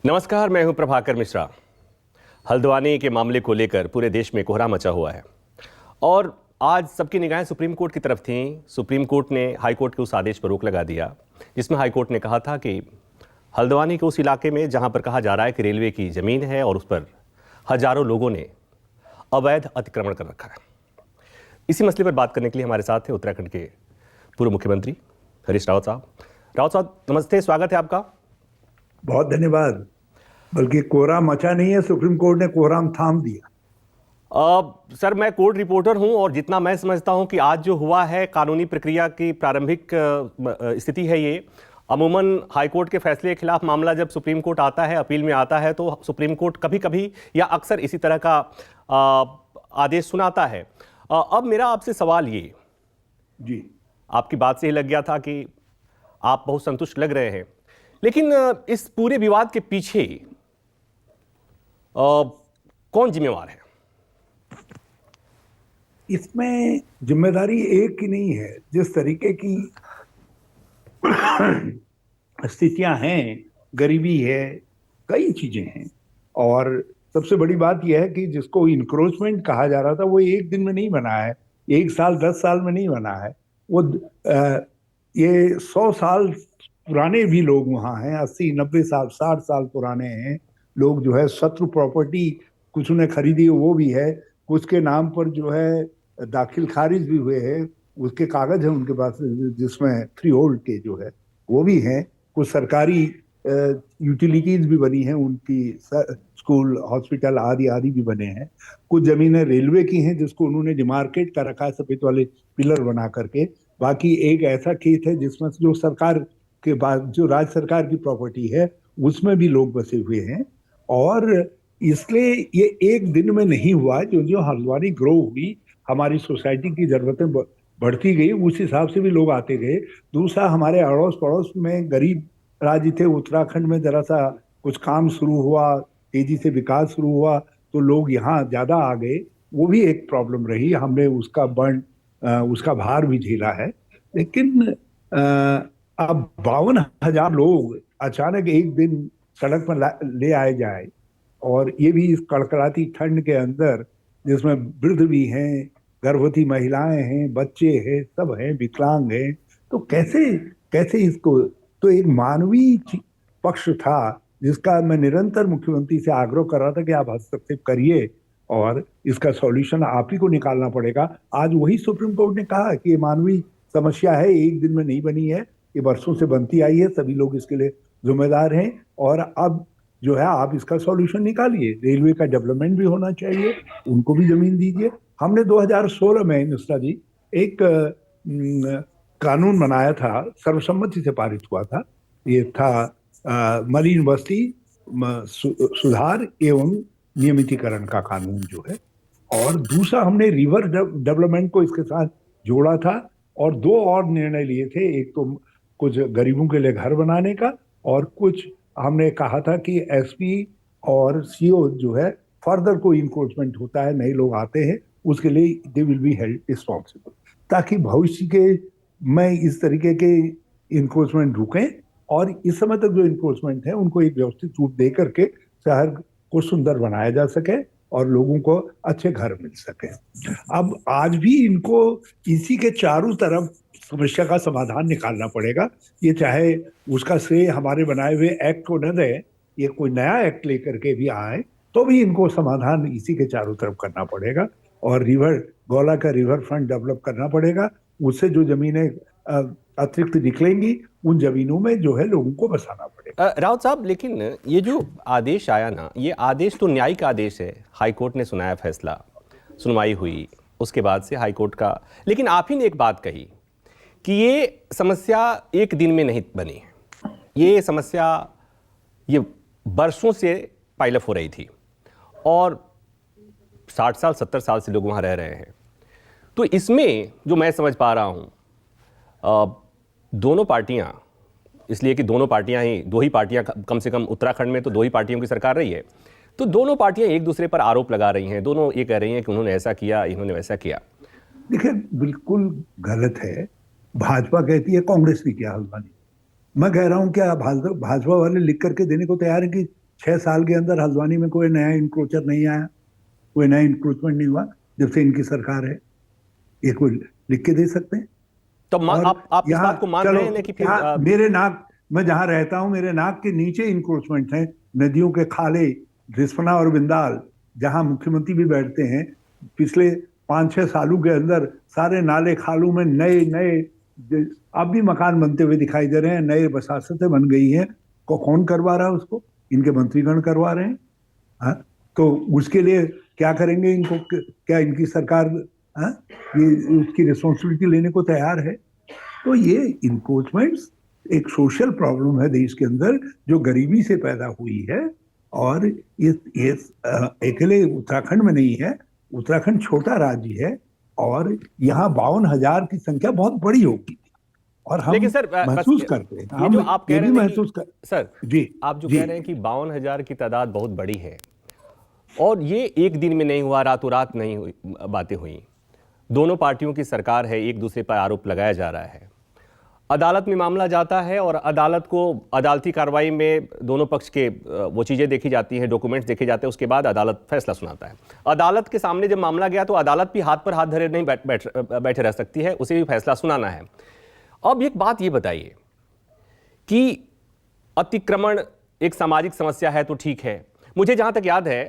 नमस्कार, मैं हूं प्रभाकर मिश्रा। हल्द्वानी के मामले को लेकर पूरे देश में कोहराम मचा हुआ है और आज सबकी निगाहें सुप्रीम कोर्ट की तरफ थीं। सुप्रीम कोर्ट ने हाई कोर्ट के उस आदेश पर रोक लगा दिया जिसमें हाई कोर्ट ने कहा था कि हल्द्वानी के उस इलाके में जहां पर कहा जा रहा है कि रेलवे की ज़मीन है और उस पर हजारों लोगों ने अवैध अतिक्रमण कर रखा है। इसी मसले पर बात करने के लिए हमारे साथ हैं उत्तराखंड के पूर्व मुख्यमंत्री हरीश रावत साहब। रावत साहब नमस्ते, स्वागत है आपका। बहुत धन्यवाद। बल्कि कोहराम मचा नहीं है, सुप्रीम कोर्ट ने कोहराम थाम दिया। सर, मैं कोर्ट रिपोर्टर हूं और जितना मैं समझता हूं कि आज जो हुआ है कानूनी प्रक्रिया की प्रारंभिक स्थिति है ये। अमूमन हाईकोर्ट के फैसले के खिलाफ मामला जब सुप्रीम कोर्ट आता है, अपील में आता है, तो सुप्रीम कोर्ट कभी कभी या अक्सर इसी तरह का आदेश सुनाता है। अब मेरा आपसे सवाल ये जी, आपकी बात से ही लग गया था कि आप बहुत संतुष्ट लग रहे हैं, लेकिन इस पूरे विवाद के पीछे कौन जिम्मेवार है? इसमें जिम्मेदारी एक की नहीं है। जिस तरीके की स्थितियां हैं, गरीबी है, कई चीजें हैं। और सबसे बड़ी बात यह है कि जिसको इंक्रोचमेंट कहा जा रहा था वो एक दिन में नहीं बना है, 1 साल 10 साल में नहीं बना है। वो ये 100 साल पुराने भी लोग वहां हैं, 80 90 साल 60 साल पुराने हैं लोग। जो है शत्रु प्रॉपर्टी कुछ ने खरीदी वो भी है, कुछ के नाम पर जो है दाखिल खारिज भी हुए हैं, उसके कागज हैं उनके पास जिसमें फ्री होल्ड के जो है वो भी हैं। कुछ सरकारी यूटिलिटीज भी बनी हैं उनकी, स्कूल हॉस्पिटल आदि आदि भी बने हैं। कुछ जमीनें रेलवे की हैं जिसको उन्होंने डिमार्केट का रखा है सफेद वाले पिलर बना करके। बाकी एक ऐसा खेत है जिसमें जो सरकार के बाद जो राज्य सरकार की प्रॉपर्टी है उसमें भी लोग बसे हुए हैं। और इसलिए ये एक दिन में नहीं हुआ। जो जो हल्द्वानी ग्रो हुई, हमारी सोसाइटी की जरूरतें बढ़ती गई, उस हिसाब से भी लोग आते गए। दूसरा, हमारे अड़ोस पड़ोस में गरीब राज्य थे, उत्तराखंड में जरा सा कुछ काम शुरू हुआ, तेजी से विकास शुरू हुआ तो लोग यहाँ ज्यादा आ गए। वो भी एक प्रॉब्लम रही, हमने उसका भार भी झेला है। लेकिन अब 52,000 लोग अचानक एक दिन सड़क पर ले आए जाए, और ये भी इस कड़कड़ाती ठंड के अंदर जिसमें वृद्ध भी हैं, गर्भवती महिलाएं हैं, बच्चे हैं, सब हैं, विकलांग हैं, तो कैसे कैसे इसको। तो एक मानवीय पक्ष था जिसका मैं निरंतर मुख्यमंत्री से आग्रह कर रहा था कि आप हस्तक्षेप करिए और इसका सॉल्यूशन आप ही को निकालना पड़ेगा। आज वही सुप्रीम कोर्ट ने कहा कि ये मानवीय समस्या है, एक दिन में नहीं बनी है, ये वर्षों से बनती आई है, सभी लोग इसके लिए जिम्मेदार हैं। और अब जो है आप इसका सॉल्यूशन निकालिए। रेलवे का डेवलपमेंट भी होना चाहिए, उनको भी जमीन दीजिए। हमने 2016 में मिश्रा जी एक कानून बनाया था, सर्वसम्मति से पारित हुआ था। ये था मरीन बस्ती सुधार एवं नियमितीकरण का कानून जो है। और दूसरा, हमने रिवर डेवलपमेंट को इसके साथ जोड़ा था। और दो और निर्णय लिए थे, एक तो कुछ गरीबों के लिए घर बनाने का, और कुछ हमने कहा था कि एसपी और सीओ जो है फर्दर कोई इंक्रोचमेंट होता है, नए लोग आते हैं, उसके लिए they will be held responsible, ताकि भविष्य के में इस तरीके के इंक्रोचमेंट रुकें। और इस समय तक जो इंक्रोचमेंट है उनको एक व्यवस्थित रूप दे करके शहर को सुंदर बनाया जा सके और लोगों को अच्छे घर मिल सके। अब आज भी इनको इसी के चारों तरफ समस्या का समाधान निकालना पड़ेगा। ये चाहे उसका श्रेय हमारे बनाए हुए एक्ट को न दे, ये कोई नया एक्ट लेकर के भी आए तो भी इनको समाधान इसी के चारों तरफ करना पड़ेगा। और गौला का रिवर फ्रंट डेवलप करना पड़ेगा। उससे जो जमीनें अतिरिक्त निकलेंगी उन जमीनों में जो है लोगों को बसाना पड़ेगा। राउत साहब, लेकिन ये जो आदेश आया ना, ये आदेश तो न्यायिक आदेश है। हाई कोर्ट ने सुनाया फैसला, सुनवाई हुई, उसके बाद से हाई कोर्ट का। लेकिन आप ही ने एक बात कही कि ये समस्या एक दिन में नहीं बनी, ये समस्या ये बरसों से पाइलअप हो रही थी और 60 साल 70 साल से लोग वहाँ रह रहे हैं। तो इसमें जो मैं समझ पा रहा हूँ, दोनों पार्टियां, इसलिए कि दोनों पार्टियां ही, दो ही पार्टियां, कम से कम उत्तराखंड में तो दो ही पार्टियों की सरकार रही है, तो दोनों पार्टियां एक दूसरे पर आरोप लगा रही हैं। दोनों ये कह रही हैं कि उन्होंने ऐसा किया, इन्होंने वैसा किया। देखिए, बिल्कुल गलत है। भाजपा कहती है कांग्रेस ने किया हल्द्वानी। मैं कह रहा हूं क्या भाजपा वाले लिख करके देने को तैयार है कि 6 साल के अंदर हल्द्वानी में कोई नया इंक्रोचर नहीं आया, कोई नया इंक्रोचमेंट नहीं हुआ जब से इनकी सरकार है। ये कोई लिख के दे सकते हैं? तो और आप इस यहाँ बात को मान चलो, रहे हैं ना कि फिर यहाँ मेरे नाक, मैं जहां रहता हूँ मेरे नाक के नीचे इंक्रोचमेंट है, नदियों के खाले, रिस्पना और बिंदाल, जहां मुख्यमंत्री भी बैठते हैं। पिछले 5-6 सालों के अंदर सारे नाले खालों में नए नए अब भी मकान बनते हुए दिखाई दे रहे हैं, नए बसासतें बन गई हैं। कौन करवा रहा है उसको? इनके मंत्रीगण करवा रहे हैं। हाँ, तो उसके लिए क्या करेंगे इनको? क्या इनकी सरकार, हाँ, ये उसकी रिस्पॉन्सिबिलिटी लेने को तैयार है? तो ये इंक्रोचमेंट्स एक सोशल प्रॉब्लम है देश के अंदर, जो गरीबी से पैदा हुई है। और ये अकेले उत्तराखंड में नहीं है, उत्तराखंड छोटा राज्य है और यहाँ 52,000 की संख्या बहुत बड़ी होगी। और हम लेकिन सर बस महसूस करते हैं, ये हम जो आप कह ये रहे भी हैं महसूस कर। सर, जी आप जो जी कह रहे हैं कि 52,000 की तादाद बहुत बड़ी है और ये एक दिन में नहीं हुआ, रातों रात नहीं हुई, बातें हुई। दोनों पार्टियों की सरकार है, एक दूसरे पर आरोप लगाया जा रहा है, अदालत में मामला जाता है और अदालत को अदालती कार्रवाई में दोनों पक्ष के वो चीज़ें देखी जाती हैं, डॉक्यूमेंट्स देखे जाते हैं, उसके बाद अदालत फैसला सुनाता है। अदालत के सामने जब मामला गया तो अदालत भी हाथ पर हाथ धरे नहीं बैठे रह सकती है, उसे भी फैसला सुनाना है। अब एक बात ये बताइए कि अतिक्रमण एक सामाजिक समस्या है तो ठीक है। मुझे जहां तक याद है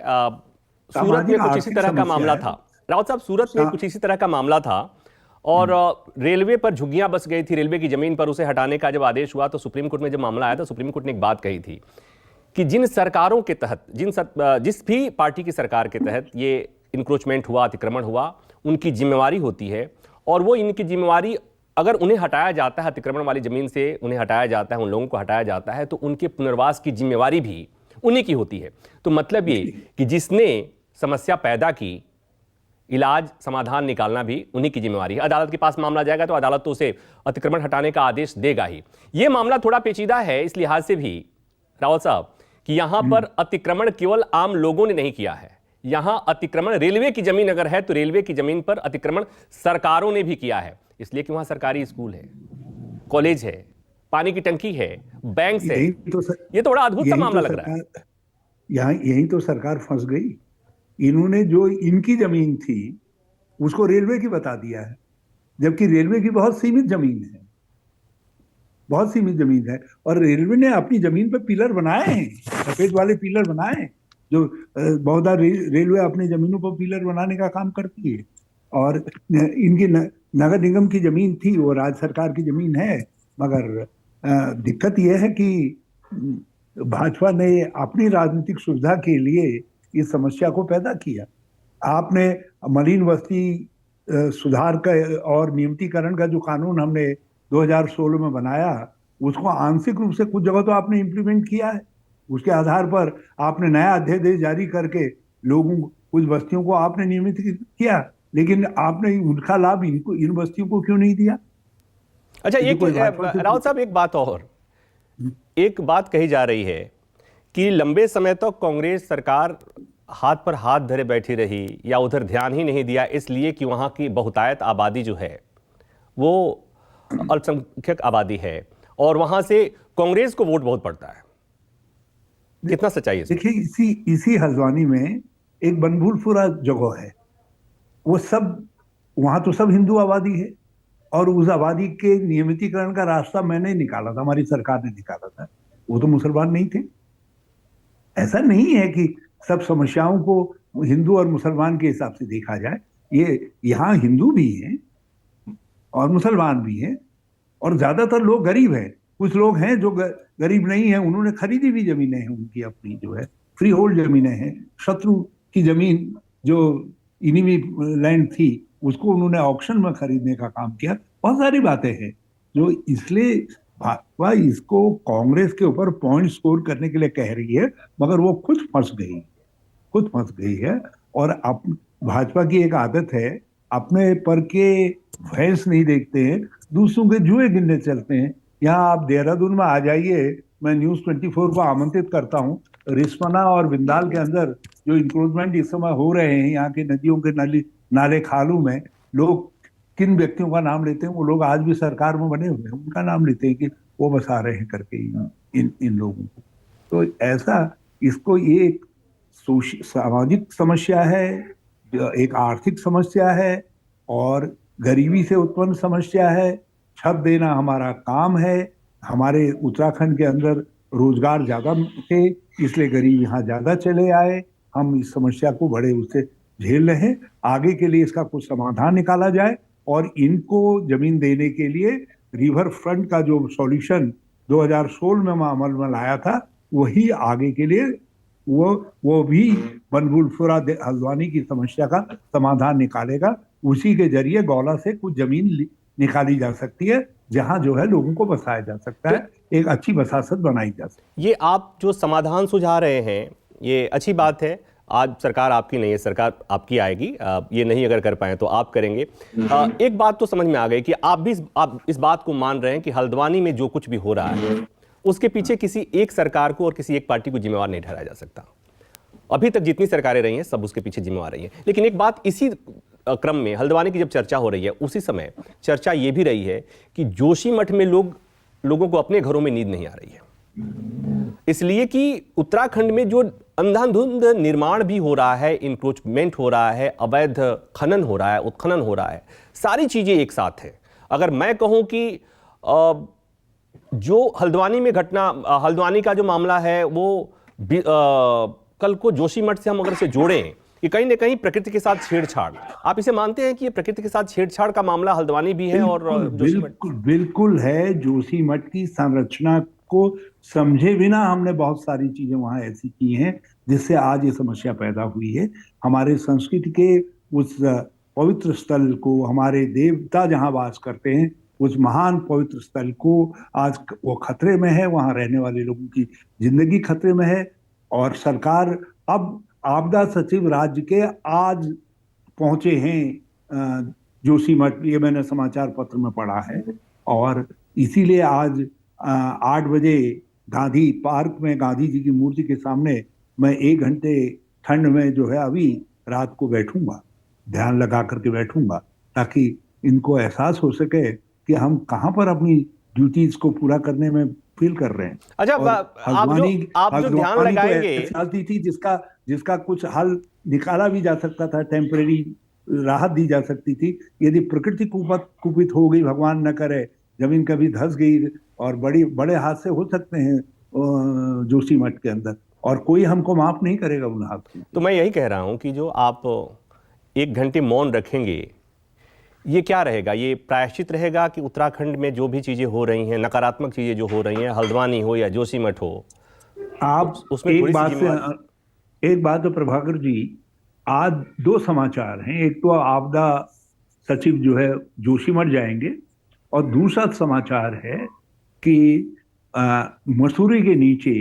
सूरत में कुछ इसी तरह का मामला था, रावत साहब, सूरत में कुछ इसी तरह का मामला था और रेलवे पर झुग्गियां बस गई थी, रेलवे की जमीन पर, उसे हटाने का जब आदेश हुआ तो सुप्रीम कोर्ट में जब मामला आया तो सुप्रीम कोर्ट ने एक बात कही थी कि जिन सरकारों के तहत, जिस भी पार्टी की सरकार के तहत ये इंक्रोचमेंट हुआ, अतिक्रमण हुआ, उनकी जिम्मेवारी होती है और वो इनकी जिम्मेवारी, अगर उन्हें हटाया जाता है अतिक्रमण वाली जमीन से, उन्हें हटाया जाता है, उन लोगों को हटाया जाता है तो उनके पुनर्वास की जिम्मेवारी भी उन्हीं की होती है। तो मतलब ये कि जिसने समस्या पैदा की, इलाज समाधान निकालना भी उन्हीं की जिम्मेवारी है। अदालत के पास मामला जाएगा तो अदालत तो उसे अतिक्रमण हटाने का आदेश देगा ही। यह मामला थोड़ा पेचीदा है इस लिहाज से भी रावत साहब कि यहां पर अतिक्रमण केवल आम लोगों ने नहीं किया है, यहां अतिक्रमण रेलवे की जमीन अगर है तो रेलवे की जमीन पर अतिक्रमण सरकारों ने भी किया है, इसलिए कि वहां सरकारी स्कूल है, कॉलेज है, पानी की टंकी है, बैंक है। ये तो बड़ा अद्भुत सा मामला लग रहा है। यहाँ यही तो सरकार फंस गई। इन्होंने जो इनकी जमीन थी उसको रेलवे की बता दिया है, जबकि रेलवे की बहुत सीमित जमीन है, बहुत सीमित जमीन है। और रेलवे ने अपनी जमीन पर पिलर बनाए हैं, सफेद वाले पिलर बनाए हैं, जो बहुधा रेलवे अपनी जमीनों पर पिलर बनाने का काम करती है। और इनकी नगर निगम की जमीन थी, वो राज्य सरकार की जमीन है, मगर दिक्कत यह है कि भाजपा ने अपनी राजनीतिक सुविधा के लिए इस समस्या को पैदा किया। आपने मलिन बस्ती सुधार का और नियमितीकरण का जो कानून हमने 2016 में बनाया, उसको आंशिक रूप से कुछ जगह तो आपने इम्प्लीमेंट किया है, उसके आधार पर आपने नया अध्यादेश जारी करके लोगों, कुछ बस्तियों को आपने नियमित किया, लेकिन आपने उनका लाभ इनको, इन बस्तियों को क्यों नहीं दिया? अच्छा, एक रावत साहब, एक बात और, एक बात कही जा रही है कि लंबे समय तक कांग्रेस सरकार हाथ पर हाथ धरे बैठी रही या उधर ध्यान ही नहीं दिया, इसलिए कि वहां की बहुतायत आबादी जो है वो अल्पसंख्यक आबादी है और वहां से कांग्रेस को वोट बहुत पड़ता है। कितना सच्चाई है? देखिए, इसी हल्द्वानी में एक बनभूलपुरा जगह है, वो सब, वहां तो सब हिंदू आबादी है और उस आबादी के नियमितीकरण का रास्ता मैंने निकाला था, हमारी सरकार ने निकाला था, वो तो मुसलमान नहीं थे। ऐसा नहीं है कि सब समस्याओं को हिंदू और मुसलमान के हिसाब से देखा जाए। ये यहाँ हिंदू भी हैं और मुसलमान भी हैं और ज्यादातर लोग गरीब हैं। कुछ लोग हैं जो गरीब नहीं हैं, उन्होंने खरीदी हुई जमीनें हैं, उनकी अपनी जो है फ्री होल्ड जमीनें हैं। शत्रु की जमीन जो इनिमी लैंड थी उसको उन्होंने ऑक्शन में खरीदने का काम किया। बहुत सारी बातें हैं जो, इसलिए भाजपा इसको कांग्रेस के ऊपर पॉइंट स्कोर करने के लिए कह रही है, मगर वो खुद फंस गई है। और भाजपा की एक आदत है, अपने पर के भैंस नहीं देखते हैं, दूसरों के जुए गिनने चलते हैं। यहाँ आप देहरादून में आ जाइए, मैं न्यूज 24 को आमंत्रित करता हूँ। रिस्पना और बिंदाल के अंदर जो इंक्रोचमेंट इस समय हो रहे हैं, यहाँ के नदियों के नाले खालों में, लोग किन व्यक्तियों का नाम लेते हैं? वो लोग आज भी सरकार में बने हुए हैं, उनका नाम लेते हैं कि वो बसा रहे हैं करके इन लोगों को। तो ऐसा इसको ये एक सामाजिक समस्या है, एक आर्थिक समस्या है, और गरीबी से उत्पन्न समस्या है। छत देना हमारा काम है। हमारे उत्तराखंड के अंदर रोजगार ज्यादा थे, इसलिए गरीब यहाँ ज्यादा चले आए। हम इस समस्या को बड़े उससे झेल रहे हैं। आगे के लिए इसका कुछ समाधान निकाला जाए, और इनको जमीन देने के लिए रिवर फ्रंट का जो सॉल्यूशन 2016 में अमल में लाया था, वही आगे के लिए वो भी बनभूलपुरा हल्द्वानी की समस्या का समाधान निकालेगा। उसी के जरिए गौला से कुछ जमीन निकाली जा सकती है, जहां जो है लोगों को बसाया जा सकता है, एक अच्छी बसासत बनाई जा सकती है। ये आप जो समाधान सुझा रहे हैं, ये अच्छी बात है। आज सरकार आपकी नहीं है, सरकार आपकी आएगी। ये नहीं अगर कर पाए तो आप करेंगे। एक बात तो समझ में आ गई कि आप इस बात को मान रहे हैं कि हल्द्वानी में जो कुछ भी हो रहा है उसके पीछे किसी एक सरकार को और किसी एक पार्टी को जिम्मेवार नहीं ठहराया जा सकता। अभी तक जितनी सरकारें रही हैं सब उसके पीछे जिम्मेवार रही है। लेकिन एक बात, इसी क्रम में हल्द्वानी की जब चर्चा हो रही है, उसी समय चर्चा ये भी रही है कि जोशीमठ में लोगों को अपने घरों में नींद नहीं आ रही है, इसलिए कि उत्तराखंड में जो अंधाधुंध निर्माण भी हो रहा है, इंक्रोचमेंट हो रहा है, अवैध खनन हो रहा है, उत्खनन हो रहा है, सारी चीजें एक साथ है। अगर मैं कहूं कि जो हल्द्वानी का जो मामला है वो कल को जोशीमठ से हम अगर इसे जोड़ें कि कहीं ना कहीं प्रकृति के साथ छेड़छाड़, आप इसे मानते हैं कि ये प्रकृति के साथ छेड़छाड़ का मामला हल्द्वानी भी है और जोशीमठ? बिल्कुल है। जोशीमठ की संरचना को समझे बिना हमने बहुत सारी चीजें वहां ऐसी की हैं जिससे आज ये समस्या पैदा हुई है। हमारे संस्कृति के उस पवित्र स्थल को, हमारे देवता जहां वास करते हैं, उस महान पवित्र स्थल को आज वो खतरे में है। वहां रहने वाले लोगों की जिंदगी खतरे में है, और सरकार अब आपदा सचिव राज्य के आज पहुंचे हैं जोशीमठ, ये मैंने समाचार पत्र में पढ़ा है। और इसीलिए आज 8 बजे गांधी पार्क में गांधी जी की मूर्ति के सामने मैं 1 घंटे ठंड में जो है अभी रात को बैठूंगा, ध्यान लगा करके बैठूंगा, ताकि इनको एहसास हो सके कि हम कहाँ पर अपनी ड्यूटीज को पूरा करने में फील कर रहे हैं। अच्छा, आप जो ध्यान लगाएंगे, चलती थी जिसका कुछ हल निकाला भी जा सकता था, टेम्परेरी राहत दी जा सकती थी। यदि प्रकृति कुपित हो गई, भगवान न करे, जमीन कभी धंस गई, और बड़े हादसे हो सकते हैं जोशीमठ के अंदर, और कोई हमको माफ नहीं करेगा उन हादसों। तो मैं यही कह रहा हूं कि जो आप 1 घंटे मौन रखेंगे, ये क्या रहेगा? ये प्रायश्चित रहेगा कि उत्तराखंड में जो भी चीजें हो रही हैं, नकारात्मक चीजें जो हो रही हैं, हल्द्वानी हो या जोशीमठ हो, आप उसमें एक बात तो प्रभाकर जी, आज 2 समाचार हैं। एक तो आपदा सचिव जो है जोशीमठ जाएंगे, और दूसरा समाचार है कि मसूरी के नीचे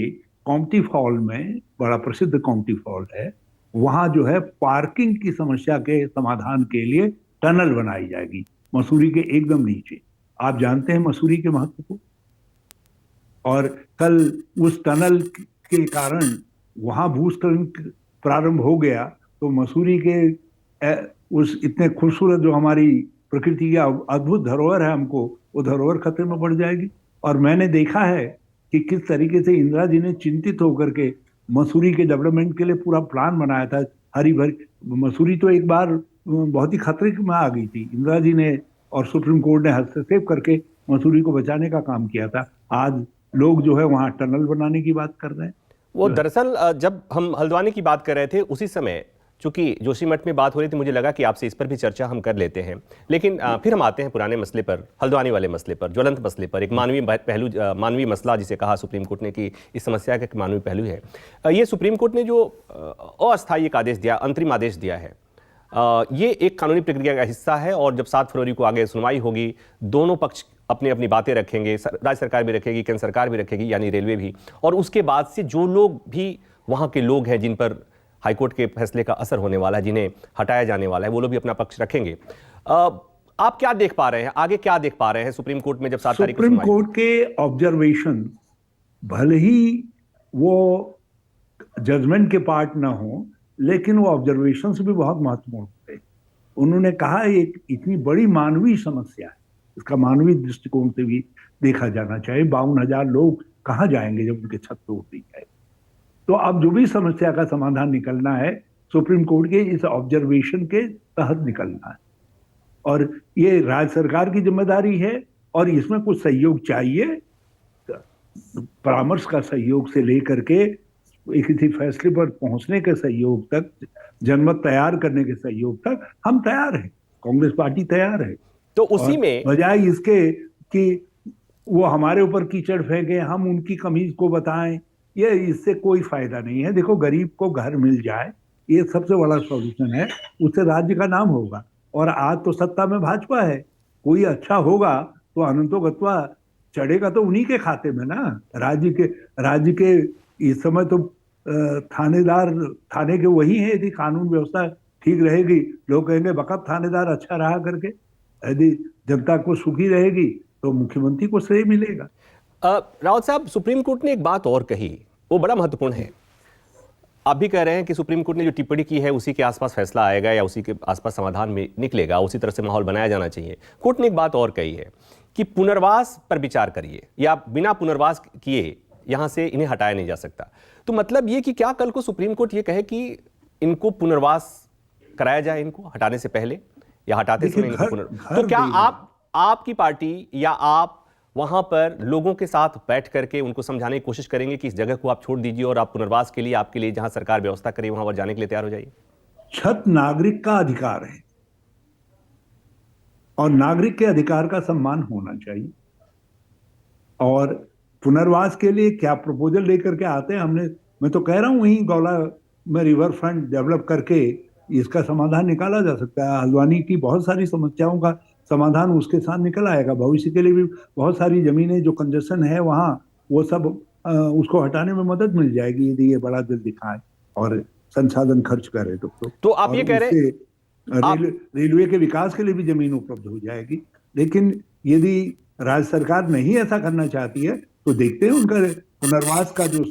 कॉम्टी फॉल में, बड़ा प्रसिद्ध कॉम्टी फॉल है, वहां जो है पार्किंग की समस्या के समाधान के लिए टनल बनाई जाएगी मसूरी के एकदम नीचे। आप जानते हैं मसूरी के महत्व को, और कल उस टनल के कारण वहां भूस्खलन प्रारंभ हो गया, तो मसूरी के उस इतने खूबसूरत जो हमारी प्रकृति की अद्भुत धरोहर है, हमको वो धरोहर खतरे में पड़ जाएगी। और मैंने देखा है कि किस तरीके से इंदिरा जी ने चिंतित होकर के मसूरी के डेवलपमेंट के लिए पूरा प्लान बनाया था। हरी भरी मसूरी तो एक बार बहुत ही खतरे में आ गई थी। इंदिरा जी ने और सुप्रीम कोर्ट ने हस्तक्षेप करके मसूरी को बचाने का काम किया था। आज लोग जो है वहां टनल बनाने की बात कर रहे हैं। वो दरअसल जब हम हल्द्वानी की बात कर रहे थे, उसी समय चूंकि जोशीमठ में बात हो रही थी, मुझे लगा कि आपसे इस पर भी चर्चा हम कर लेते हैं। लेकिन फिर हम आते हैं पुराने मसले पर, हल्द्वानी वाले मसले पर, ज्वलंत मसले पर, एक मानवीय पहलू, मानवीय मसला जिसे कहा सुप्रीम कोर्ट ने कि इस समस्या का एक मानवीय पहलू है। ये सुप्रीम कोर्ट ने जो अस्थायी एक आदेश दिया, अंतरिम आदेश दिया है, ये एक कानूनी प्रक्रिया का हिस्सा है। और जब 7 फरवरी को आगे सुनवाई होगी, दोनों पक्ष अपनी अपनी बातें रखेंगे, राज्य सरकार भी रखेगी, केंद्र सरकार भी रखेगी, यानी रेलवे भी। और उसके बाद से जो लोग भी वहाँ के लोग हैं जिन पर हाईकोर्ट के फैसले का असर होने वाला है, जिन्हें हटाया जाने वाला है, वो लोग भी अपना पक्ष रखेंगे। आप क्या देख पा रहे हैं, आगे क्या देख पा रहे हैं सुप्रीम कोर्ट में जब 7 तारीख को सुप्रीम कोर्ट के ऑब्जर्वेशन, भले ही वो जजमेंट के पार्ट ना हो, लेकिन वो ऑब्जर्वेशन से भी बहुत महत्वपूर्ण थे। उन्होंने कहा एक इतनी बड़ी मानवीय समस्या है, इसका मानवीय दृष्टिकोण से भी देखा जाना चाहिए। 52,000 लोग कहाँ जाएंगे जब उनके छत तोड़ दी जाए। तो अब जो भी समस्या का समाधान निकलना है, सुप्रीम कोर्ट के इस ऑब्जर्वेशन के तहत निकलना है। और ये राज्य सरकार की जिम्मेदारी है, और इसमें कुछ सहयोग चाहिए, परामर्श का सहयोग से लेकर के एक किसी फैसले पर पहुंचने के सहयोग तक, जनमत तैयार करने के सहयोग तक हम तैयार हैं। कांग्रेस पार्टी तैयार है। तो उसी और में बजाय इसके कि वो हमारे ऊपर कीचड़ फेंके, हम उनकी कमीज को बताएं, ये इससे कोई फायदा नहीं है। देखो, गरीब को घर मिल जाए, ये सबसे बड़ा सॉल्यूशन है, उससे राज्य का नाम होगा। और आज तो सत्ता में भाजपा है, कोई अच्छा होगा तो अनंतो गत्वा चढ़ेगा तो उन्हीं के खाते में ना। राज्य के इस समय तो थानेदार थाने के वही है। यदि कानून व्यवस्था ठीक रहेगी, लोग कहेंगे बकब थानेदार अच्छा रहा करके। यदि जनता को सुखी रहेगी तो मुख्यमंत्री को श्रेय मिलेगा। रावत साहब, सुप्रीम कोर्ट ने एक बात और कही, वो बड़ा महत्वपूर्ण है। आप भी कह रहे हैं कि सुप्रीम कोर्ट ने जो टिप्पणी की है उसी के आसपास फैसला आएगा या उसी के आसपास समाधान में निकलेगा, उसी तरह से माहौल बनाया जाना चाहिए। कोर्ट ने एक बात और कही है कि पुनर्वास पर विचार करिए, या बिना पुनर्वास किए यहां से इन्हें हटाया नहीं जा सकता। तो मतलब ये कि क्या कल को सुप्रीम कोर्ट ये कहे कि इनको पुनर्वास कराया जाए, इनको हटाने से पहले या हटाते समय इनको तो क्या आपकी पार्टी या आप वहां पर लोगों के साथ बैठ करके उनको समझाने की कोशिश करेंगे कि इस जगह को आप छोड़ दीजिए और आप पुनर्वास के लिए, आपके लिए जहां सरकार व्यवस्था करे वहां पर जाने के लिए तैयार हो जाइए? छत नागरिक का अधिकार है और नागरिक के अधिकार का सम्मान होना चाहिए। और पुनर्वास के लिए क्या प्रपोजल लेकर के आते हैं, मैं तो कह रहा हूं वहीं गौला में रिवर फ्रंट डेवलप करके इसका समाधान निकाला जा सकता है। हल्द्वानी की बहुत सारी समस्याओं का समाधान उसके साथ निकल आएगा। भविष्य के लिए भी बहुत सारी जमीनें जो कंजेशन है वहां, वो सब उसको हटाने में मदद मिल जाएगी यदि ये बड़ा दिल दिखाए और संसाधन खर्च करे तो आप ये कह रहे हैं रेलवे के विकास के लिए भी जमीन उपलब्ध हो जाएगी। लेकिन यदि राज्य सरकार नहीं ऐसा करना चाहती है तो देखते हैं उनका पुनर्वास का जो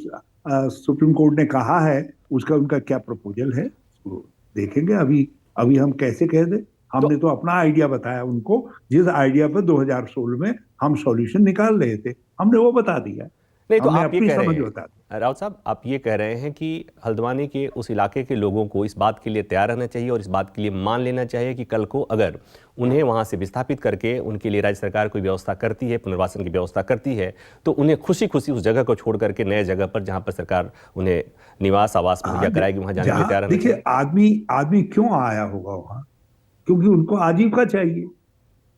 सुप्रीम कोर्ट ने कहा है उसका उनका क्या प्रपोजल है, तो देखेंगे। अभी हम कैसे कह दें? हमने तो अपना आइडिया बताया उनको, जिस आइडिया पर 2016 में हम सॉल्यूशन निकाल रहे थे, हमने वो बता दिया। नहीं तो आप ये कह रहे हैं राउत साहब, आप ये कह रहे हैं कि हल्द्वानी के उस इलाके के लोगों को इस बात के लिए तैयार रहना चाहिए और इस बात के लिए मान लेना चाहिए कि कल को अगर उन्हें वहां से विस्थापित करके उनके लिए राज्य सरकार कोई व्यवस्था करती है, पुनर्वासन की व्यवस्था करती है, तो उन्हें खुशी खुशी उस जगह को छोड़ करके नए जगह पर जहां पर सरकार उन्हें निवास आवास मुहैया कराएगी वहां जाने के लिए तैयार रहना चाहिए। देखिए, आदमी क्यों आया होगा वहां? क्योंकि उनको आजीविका चाहिए।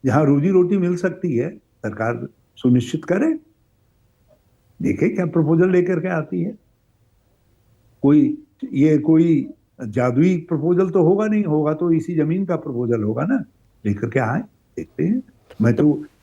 जहां रोजी रोटी मिल सकती है सरकार सुनिश्चित करे। देखे क्या प्रपोजल लेकर के आती है। कोई जादुई प्रपोजल तो होगा नहीं, होगा तो इसी जमीन का प्रपोजल होगा ना, लेकर के आए, देखते हैं।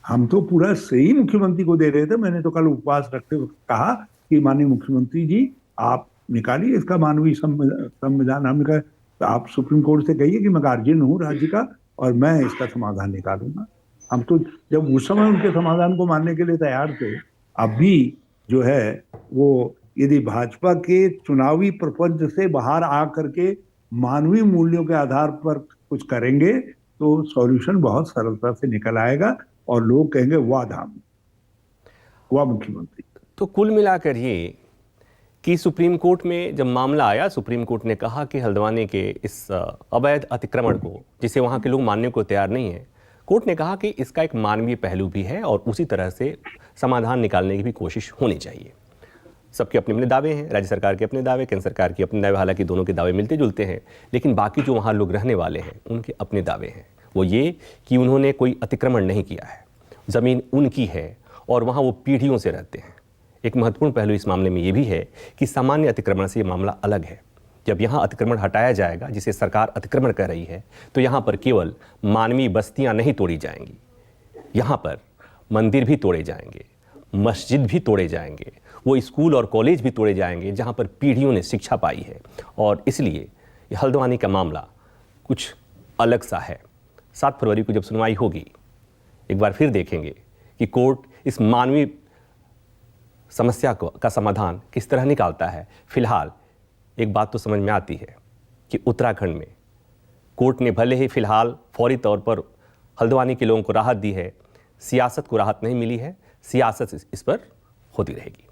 हम तो पूरा सही मुख्यमंत्री को दे रहे थे। मैंने तो कल उपवास रखते वक्त कहा कि माननीय मुख्यमंत्री जी, आप निकालिए इसका मानवीय संविधान। हमने कहा तो आप सुप्रीम कोर्ट से कहिए कि मैं गार्जियन हूँ राज्य का और मैं इसका समाधान निकालूंगा। हम तो जब उस समय उनके समाधान को मानने के लिए तैयार थे। अब भी जो है वो यदि भाजपा के चुनावी प्रपंच से बाहर आ करके मानवीय मूल्यों के आधार पर कुछ करेंगे तो सॉल्यूशन बहुत सरलता से निकल आएगा और लोग कहेंगे वाह धाम, वाह मुख्यमंत्री। तो कुल मिलाकर ये कि सुप्रीम कोर्ट में जब मामला आया, सुप्रीम कोर्ट ने कहा कि हल्द्वानी के इस अवैध अतिक्रमण को, जिसे वहां के लोग मानने को तैयार नहीं है, कोर्ट ने कहा कि इसका एक मानवीय पहलू भी है और उसी तरह से समाधान निकालने की भी कोशिश होनी चाहिए। सबके अपने अपने दावे हैं, राज्य सरकार के अपने दावे, केंद्र सरकार के अपने दावे, हालांकि दोनों के दावे मिलते जुलते हैं, लेकिन बाकी जो वहाँ लोग रहने वाले हैं उनके अपने दावे हैं। वो ये कि उन्होंने कोई अतिक्रमण नहीं किया है, ज़मीन उनकी है और वहाँ वो पीढ़ियों से रहते हैं। एक महत्वपूर्ण पहलू इस मामले में ये भी है कि सामान्य अतिक्रमण से ये मामला अलग है। जब यहाँ अतिक्रमण हटाया जाएगा, जिसे सरकार अतिक्रमण कर रही है, तो यहाँ पर केवल मानवीय बस्तियाँ नहीं तोड़ी जाएंगी, यहाँ पर मंदिर भी तोड़े जाएंगे, मस्जिद भी तोड़े जाएंगे, वो स्कूल और कॉलेज भी तोड़े जाएंगे जहाँ पर पीढ़ियों ने शिक्षा पाई है। और इसलिए ये हल्द्वानी का मामला कुछ अलग सा है। 7 फरवरी को जब सुनवाई होगी, एक बार फिर देखेंगे कि कोर्ट इस मानवीय समस्या का समाधान किस तरह निकालता है। फिलहाल एक बात तो समझ में आती है कि उत्तराखंड में कोर्ट ने भले ही फिलहाल फौरी तौर पर हल्द्वानी के लोगों को राहत दी है, सियासत को राहत नहीं मिली है। सियासत इस पर होती रहेगी।